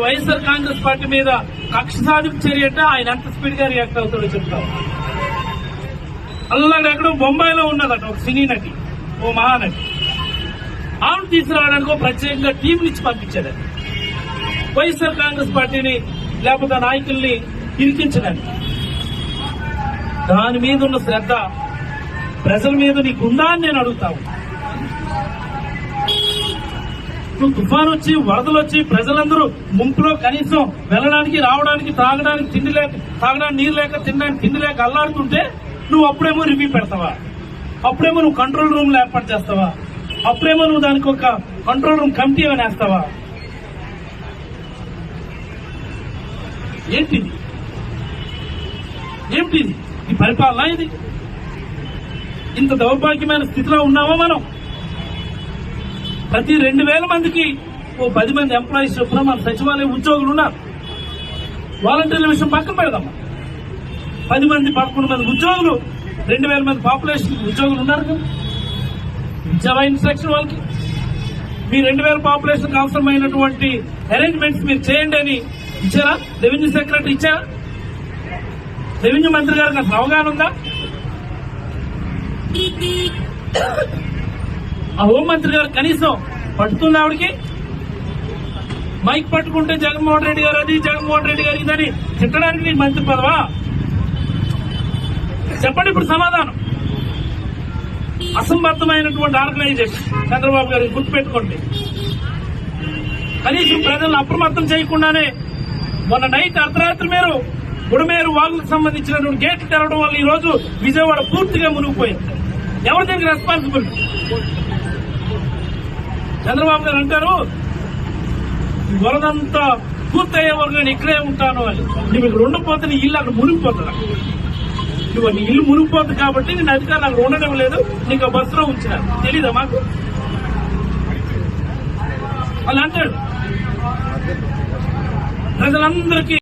YSR Congress party మీద కక్ష సాధింపు చర్య అంటే ఆయన ఎంత స్పీడ్ గా రియాక్ట్ అవుతాడో చెప్తాం. అలాగే ఎక్కడో బొంబాయిలో ఉన్నదట ఒక సినీ నటి, ఓ మహానటి. ఆమెను తీసుకురావడానికి ఒక ప్రత్యేకంగా టీం నుంచి పంపించాడు. వైఎస్ఆర్ కాంగ్రెస్ పార్టీని లేకపోతే నాయకుల్ని ఇరికించడానికి. దాని మీద ఉన్న శ్రద్ధ ప్రజల మీద నీకుందా అని నేను అడుగుతాను. నువ్వు తుఫాను వచ్చి వరదలు వచ్చి ప్రజలందరూ ముంపులో కనీసం వెళ్ళడానికి రావడానికి తాగడానికి తిండి లేక, తాగడానికి నీరు లేక, తినడానికి తిండి లేక అల్లాడుతుంటే నువ్వు అప్పుడేమో రివ్యూ పెడతావా? అప్పుడేమో నువ్వు కంట్రోల్ రూమ్లు ఏర్పాటు చేస్తావా? అప్పుడేమో నువ్వు దానికి ఒక కంట్రోల్ రూమ్ కమిటీ అని వేస్తావా? ఏంటిది? ఏమిటిది? ఈ పరిపాలన ఇది? ఇంత దౌర్భాగ్యమైన స్థితిలో ఉన్నామా మనం? ప్రతి 2,000 మందికి ఓ 10 మంది ఎంప్లాయీస్ చొప్పున మన సచివాలయ ఉద్యోగులు ఉన్నారు. వాలంటీర్ల విషయం పక్కన పెడదామా. 10 మంది 11 మంది ఉద్యోగులు, 2,000 మంది పాపులేషన్ ఉద్యోగులు ఉన్నారు కదా. ఇచ్చావా ఇన్స్ట్రక్షన్ వాళ్ళకి? మీ 2,000 పాపులేషన్ అవసరమైనటువంటి అరేంజ్మెంట్స్ మీరు చేయండి అని ఇచ్చారా? రెవెన్యూ సెక్రటరీ ఇచ్చారా? రెవెన్యూ మంత్రి గారికి అసలు అవగాహన ఉందా? ఆ హోంమంత్రి గారు కనీసం పట్టుతుంది ఆవిడికి? మైక్ పట్టుకుంటే జగన్మోహన్ రెడ్డి గారు అది, జగన్మోహన్ రెడ్డి గారు ఇదని తిట్టడానికి నీకు మంత్రి పదవా? చెప్పండి ఇప్పుడు సమాధానం. అసంబద్ధమైనటువంటి ఆర్గనైజేషన్ చంద్రబాబు గారు, గుర్తుపెట్టుకోండి. కనీసం ప్రజలను అప్రమత్తం చేయకుండానే మొన్న నైట్ అర్ధరాత్రి మీరు బుడమేరు వాగులకు సంబంధించినటువంటి గేట్లు తెరవడం వల్ల ఈ రోజు విజయవాడ పూర్తిగా మునిగిపోయింది. ఎవరు దీనికి రెస్పాన్సిబుల్? చంద్రబాబు గారు అంటారు వరదంతా పూర్తయ్యే వరకు నేను ఇక్కడే ఉంటాను అని. నువ్వు ఇక్కడ ఉండకపోతే నీ ఇల్లు అక్కడ మునిగిపోతుంది. నువ్వు నీ ఇల్లు మునిగిపోతుంది కాబట్టి నేను అధికారులు అక్కడ ఉండడం లేదు, నీకు ఆ బస్సులో ఉంచిన. తెలీదా మాకు? వాళ్ళు అంటాడు ప్రజలందరికీ